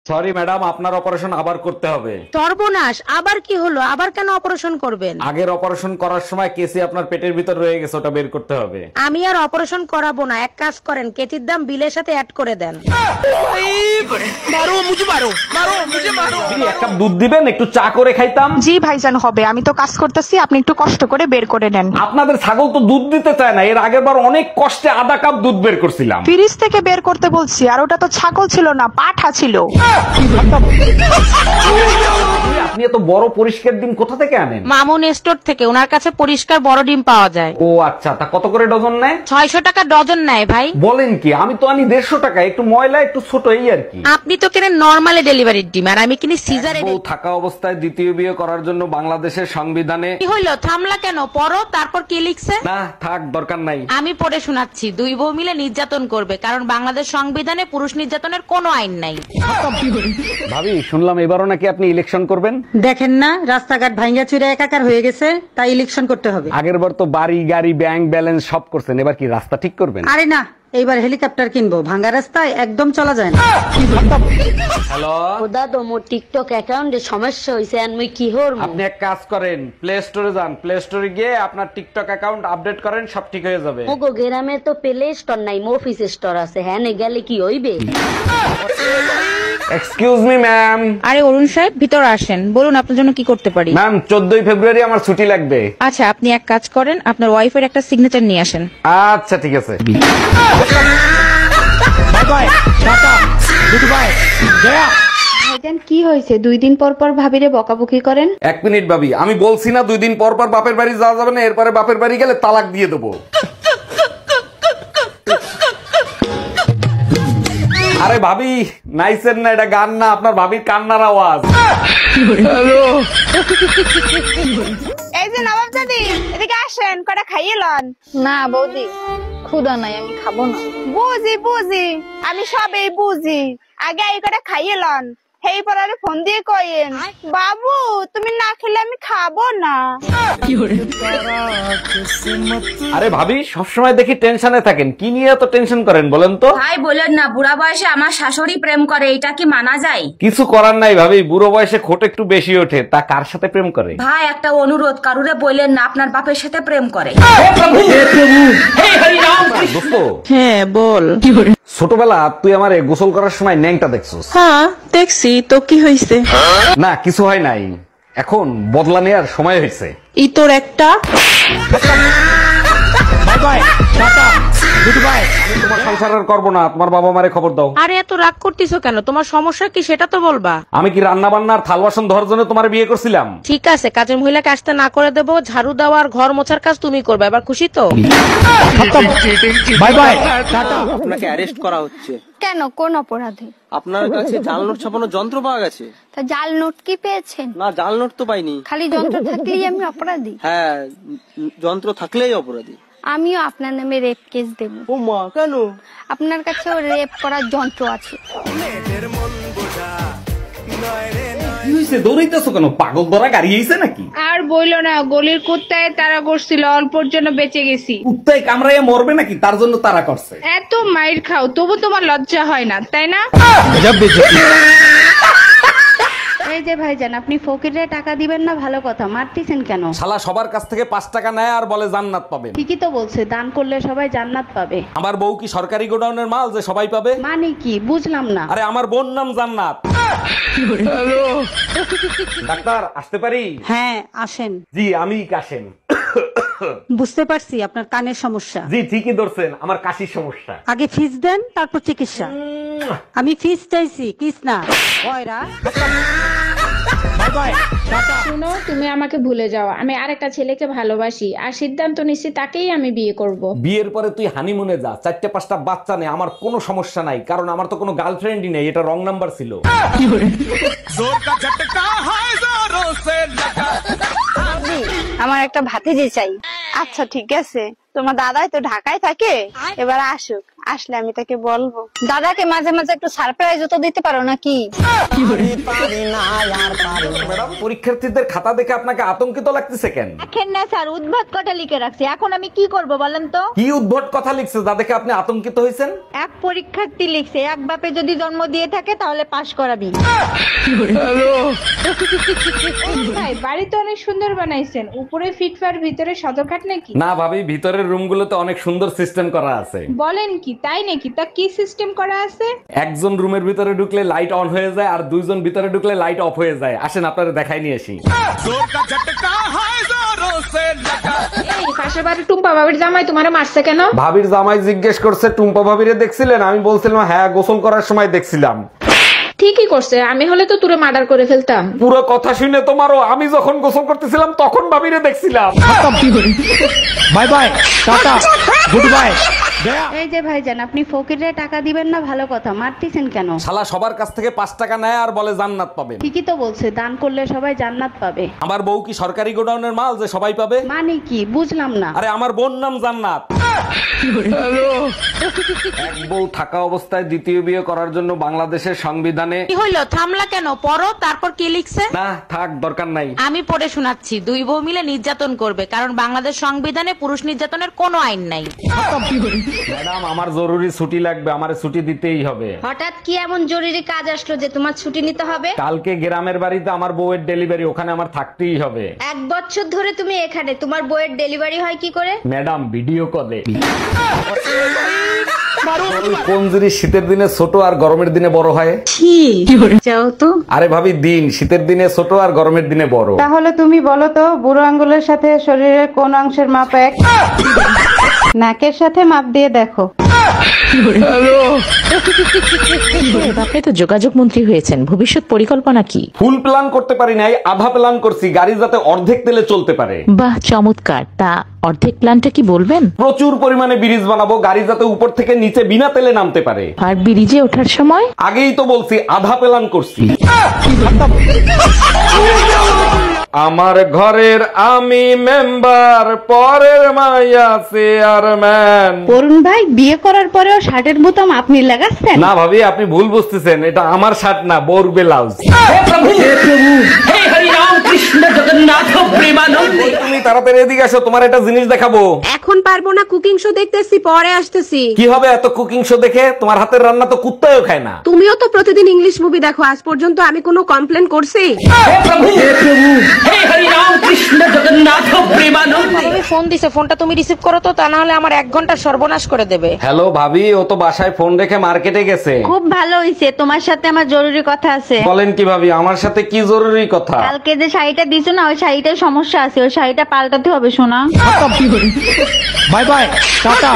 Sorry madam, আপনার operation আবার করতে হবে। সর্বনাশ, আবার কি হলো? আবার কেন অপারেশন করবেন? আগের অপারেশন করার সময় কেসি আপনার পেটের ভিতর রয়ে গেছে, ওটা বের করতে হবে। আমি আর অপারেশন করাবো না, এক কাজ করেন, কেতির দাম বিলের সাথে অ্যাড করে দেন। এক কাপ দুধ দিবেন, একটু চা করে খাইতাম। জি ভাইজান হবে, আমি তো কাজ করতেছি, আপনি একটু কষ্ট করে বের করে নেন। আপনাদের ছাগল তো দুধ দিতে চায় না, এর আগের বার অনেক কষ্টে আধা কাপ দুধ বের করছিলাম। ফ্রিজ থেকে বের করতে বলছি, আর ওটা তো ছাগল ছিল না, পাঠা ছিল। আপনি এত বড় পরিষ্কার ডিম কোথা থেকে আনেন? মামুন স্টোর থেকে, ওনার কাছে পরিষ্কার বড় ডিম পাওয়া যায়। ও আচ্ছা, তা কত করে ডজন নেয়? 600 টাকা ডজন নেয় ভাই। বলেন কি? আমি তো আনি 150 টাকা, একটু ময়লা একটু ছোট, এই আর কি। আপনি তো কেনেন নরমালি ডেলিভারির ডিম, আর আমি কিনি সিজারে। বউ থাকা অবস্থায় দ্বিতীয় বিয়ে করার জন্য বাংলাদেশের সংবিধানে কি হইলো? থামলা কেন? পড়ো, তারপর কি লিখছে? না থাক, দরকার নাই। আমি পড়ে শোনাচ্ছি। 2 বউ মিলে নির্যাতন করবে, কারণ বাংলাদেশ সংবিধানে পুরুষ নির্যাতনের কোনো আইন নাই। ভাবি, শুনলাম এবারও নাকি আপনি ইলেকশন করবেন। দেখেন না রাস্তাঘাট ভাঙ্গা চুরে একাকার হয়ে গেছে, তাই ইলেকশন করতে হবে। আগের বার তো বাড়ি গাড়ি ব্যাংক ব্যালেন্স সব করছেন, এবার কি রাস্তা ঠিক করবেন? আরে না, এইবার হেলিকপ্টার কিনবো, ভাঙ্গা রাস্তায় একদম চলা যায় না। হ্যালো, খোদা তো মোর টিকটক অ্যাকাউন্টে সমস্যা হইছে, আর মুই কি হরমু? আপনি এক কাজ করেন, প্লে স্টোরে যান, প্লে স্টোরে গিয়ে আপনার টিকটক অ্যাকাউন্ট আপডেট করেন, সব ঠিক হয়ে যাবে। মোগো গ্রামে তো প্লে স্টোর নাই, মফিস স্টোর আছে। হ্যাঁ নে গেলে কি হইবে? Excuse me ma'am. আরে অরুণ সাহেব, ভিতরে আসেন, বলুন আপনার জন্য কি করতে পারি। ম্যাম, 14 ফেব্রুয়ারি আমার ছুটি লাগবে। আচ্ছা, আপনি এক কাজ করেন, আপনার ওয়াইফের একটা সিগনেচার নিয়ে আসেন। আচ্ছা ঠিক আছে। ভাইজান কি হয়েছে? 2 দিন পর পর ভাবিরে বকাবকি করেন। 1 মিনিট ভাবি, আমি বলছি না 2 দিন পর পর বাপের বাড়ি যাওয়া যাবে না, এরপরে বাপের বাড়ি গেলে তালাক দিয়ে দেবো। আরে ভাবি, নাইসেন না, এটা গান না, আপনার ভাবির কান্নার আওয়াজ। এই যে নবাব দাদি, এদিকে আসেন, কটা খাইয়ে লন। না বৌদি, ক্ষুধা নাই, আমি খাবো না। বুঝি বুঝি, আমি সবই বুঝি, আগে এই কটা খাইয়ে লন। হেই পরে ফোন দিয়ে কইেন, বাবু তুমি না খেলে আমি খাবো না। আরে ভাবি, সবসময় দেখি টেনশনে থাকেন, কি নিয়ে এত টেনশন করেন বলেন তো? ভাই বলেন না, বুড়া বয়সে আমার শাশুড়ি প্রেম করে, এটা কি মানা যায়? কিছু করার নাই ভাবি, বুড়ো বয়সে খোট একটু বেশি ওঠে, তা কার সাথে প্রেম করে? ভাই একটা অনুরোধ, কারুরে বললেন না আপনার বাপের সাথে প্রেম করে। দোস্ত, হ্যাঁ বল। ছোটবেলা তুই আমারে গোসল করার সময় ন্যাংটা দেখছস? হ্যাঁ দেখছি, তো কি হয়েছে? না কিছু হয় নাই, এখন বদলা নেওয়ার সময় হয়েছে। ই তোর একটা। তোমার সংসার আর করবো না, তোমার বাবা মারে খবর দাও। আরে এত রাগ করতেছো কেন? তোমার সমস্যা কি সেটা তো বলবা। আমি কি রান্না বান্নার থাল বাসন ধরার জন্য তোমার বিয়ে করছিলাম? ঠিক আছে, কাজের মহিলাকে আসতে না করে দেবো, ঝাড়ু দেওয়া আর ঘর মোছার কাজ তুমি করবে। এবার খুশি তো? Bye bye. আপনাকে অ্যারেস্ট করা হচ্ছে। কেন, কোন অপরাধে? আপনার কাছে জাল নোট ছাপানোর যন্ত্র পাওয়া গেছে। তা জাল নোট কি পেয়েছেন? না, জাল নোট তো পাইনি। খালি যন্ত্র থাকলেই আমি অপরাধী? হ্যাঁ, যন্ত্র থাকলেই অপরাধী। আমিও আপনার নামে রেপ কেস দেব। ও মা, কেন? আপনার কাছেও রেপ করার যন্ত্র আছে। দৌড়াইতেছো কেন? পাগল ধরা গাড়ি আইছে নাকি? আর বইলো না, গলির কুত্তায় তারা করছিল, অল্পর জন্য বেঁচে গেছি। কুত্তায় কামড়াইয়া মরবে নাকি, তার জন্য তারা করছে। এত মাইর খাও, তবু তোমার লজ্জা হয় না, তাই না? এই যে ভাইজান, আপনি ফকিরে টাকা দিবেন না, ভালো কথা, মারতেছেন কেন? শালা সবার কাছ থেকে 5 টাকা নেয় আর বলে জান্নাত পাবেন। ঠিকই তো বলছে, দান করলে সবাই জান্নাত পাবে। আমার বউ কি সরকারি গোডাউনের মাল যে সবাই পাবে? মানে কি বুঝলাম না। আরে আমার বোন নাম জান্নাত। ডাক্তার আসতে পারি? হ্যাঁ আসেন। জি আমি কাশেম। বুঝতে পারছি আপনার কানের সমস্যা। জি ঠিকই ধরছেন, আমার কাশির সমস্যা। আগে ফিস দেন, তারপর চিকিৎসা। আমি ফিস চাইছি, কিস না। শুনো, তুমি আমাকে ভুলে যাও, আমি আরেকটা ছেলেকে ভালোবাসি, আর সিদ্ধান্ত নিচ্ছি তাকেই আমি বিয়ে করব। বিয়ের পরে তুই হানিমুনে যা, 4-5টা বাচ্চা নে, আমার কোনো সমস্যা নাই, কারণ আমার তো কোনো গার্লফ্রেন্ডই নেই, এটা রং নাম্বার ছিল। আমার একটা ভাতিজি চাই। আচ্ছা ঠিক আছে, তোমার দাদাই তো ঢাকায় থাকে, এবার আসুক, আসলে আমি তাকে বলবো। দাদাকে মাঝে মাঝে একটু সারপ্রাইজও তো দিতে পারো নাকি? ম্যাডাম, পরীক্ষার্থীদের খাতা দেখে আপনাকে আতঙ্কিত লাগতেছে কেন? দেখেন না স্যার, উদ্ভট কথা লিখে রাখছি, এখন আমি কি করব বলেন তো? কি উদ্ভট কথা লিখছে যা দেখে আপনি আতঙ্কিত হয়েছেন? এক পরীক্ষার্থী লিখছে, এক বাপে যদি জন্ম দিয়ে থাকে তাহলে পাশ করাবি। ভাই বাড়ি তো অনেক সুন্দর বানাইছেন, উপরে ফিটফার ভিতরে সদরঘাট নাকি? না ভাবি, ভিতরের রুমগুলোতে অনেক সুন্দর সিস্টেম করা আছে। বলেন কি, তাই নাকি? তা কি সিস্টেম করা আছে? একজন রুমের ভিতরে ঢুকলে লাইট অন হয়ে যায় আর দুইজন ভিতরে ঢুকলে লাইট অফ হয়ে যায়। আসেন আপনারা দেখাই নিয়ে আসি। এই পাশের বাড়ির টুম্পা বাবির জামাই তোমারে মারছে কেন? ভাবির জামাই জিজ্ঞেস করছে টুম্পা ভাবিরে দেখছিলেন? আমি বলছিলাম হ্যাঁ, গোসল করার সময় দেখছিলাম। ঠিকই করছে, আমি হলে তো তুরে মার্ডার করে ফেলতাম। পুরো কথা শুনে তোমারও, আমি যখন গোসল করতেছিলাম তখন ভাবিরে দেখছিলাম। Bye bye, tata, good bye. এই যে ভাইজান, আপনি ফকিরে টাকা দিবেন না ভালো কথা, মারতেছেন কেন? শালা সবার কাছ থেকে 5 টাকা নেয় আর বলে জান্নাত পাবেন। ঠিকই তো বলছে, দান করলে সবাই জান্নাত পাবে। আমার বউ কি সরকারি গোডাউনের মাল যে সবাই পাবে? মানে কি বুঝলাম না। আরে আমার বোন নাম জান্নাত। এক বউ থাকা অবস্থায় দ্বিতীয় বিয়ে করার জন্য বাংলাদেশের সংবিধানে কি হইলো, থামলা কেন? পড়ো, তারপর কি লিখছে? না থাক, দরকার নাই। আমি পড়ে শোনাচ্ছি। দুই বউ মিলে নির্যাতন করবে, কারণ বাংলাদেশ সংবিধানে পুরুষ নির্যাতনের কোনো আইন নাই। ম্যাডাম, আমার জরুরি ছুটি লাগবে, আমারে ছুটি দিতেই হবে। হঠাৎ কি এমন জরুরি কাজ আসলো যে তোমার ছুটি নিতে হবে? কালকে গ্রামের বাড়িতে আমার বউয়ের ডেলিভারি, ওখানে আমার থাকতেই হবে। 1 বছর ধরে তুমি এখানে, তোমার বইয়ের ডেলিভারি হয় কি করে? ম্যাডাম, ভিডিও কলে। কোন জিনিস শীতের দিনে ছোট আর গরমের দিনে বড় হয়? যাও তো। আরে ভাবি, দিন শীতের দিনে ছোট আর গরমের দিনে বড়। তাহলে তুমি বলো তো, বুড়ো আঙ্গুলের সাথে শরীরের কোন অংশের মাপ এক? নাকের সাথে মাপ দিয়ে দেখো। আপনি তো যোগাযোগ মন্ত্রী হয়েছেন, ভবিষ্যৎ পরিকল্পনা কি? ফুল প্ল্যান করতে পারি নাই, আধা প্ল্যান করছি, গাড়ি যাতে অর্ধেক তেলে চলতে পারে। বাহ, চমৎকার। তা অর্ধেক প্ল্যানটা কি বলবেন? প্রচুর পরিমাণে ব্রিজ বানাবো, গাড়ি যাতে উপর থেকে নিচে বিনা তেলে নামতে পারে। আর ব্রিজে ওঠার সময়? আগেই তো বলছি, আধা প্ল্যান করছি। আমার ঘরের আমি মেম্বার, পরের মাইয়া চেয়ারম্যান। অরুণ ভাই, বিয়ে করার পরেও শার্টের বোতাম আপনি লাগাচ্ছেন? না ভাবি, আপনি ভুল বুঝতেছেন, এটা আমার শার্ট না, বোর ব্লাউজ। তুমি তাড়াতাড়ি এদিকে আসো, তোমার একটা জিনিস দেখাবো। এখন পারবো না, কুকিং শো দেখতেছি, পরে আসতেছি। কি হবে এত কুকিং শো দেখে? তোমার হাতের রান্না তো কুত্তাও খায় না। তুমিও তো প্রতিদিন ইংলিশ মুভি দেখো, আজ পর্যন্ত আমি কোনো কমপ্লেন করছি? ফোন দিছে, ফোনটা তুমি রিসিভ করো তো, তা না হলে আমার 1 ঘন্টা সর্বনাশ করে দেবে। হ্যালো ভাবি, ও তো বাসায় ফোন রেখে মার্কেটে গেছে। খুব ভালো হইছে, তোমার সাথে আমার জরুরি কথা আছে। বলেন কি ভাবি, আমার সাথে কি জরুরি কথা? কালকে যে শাড়িটা দিছো না, ওই শাড়িটার সমস্যা আছে, ওই শাড়িটা পাল্টাতে হবে সোনা। Bye bye, tata.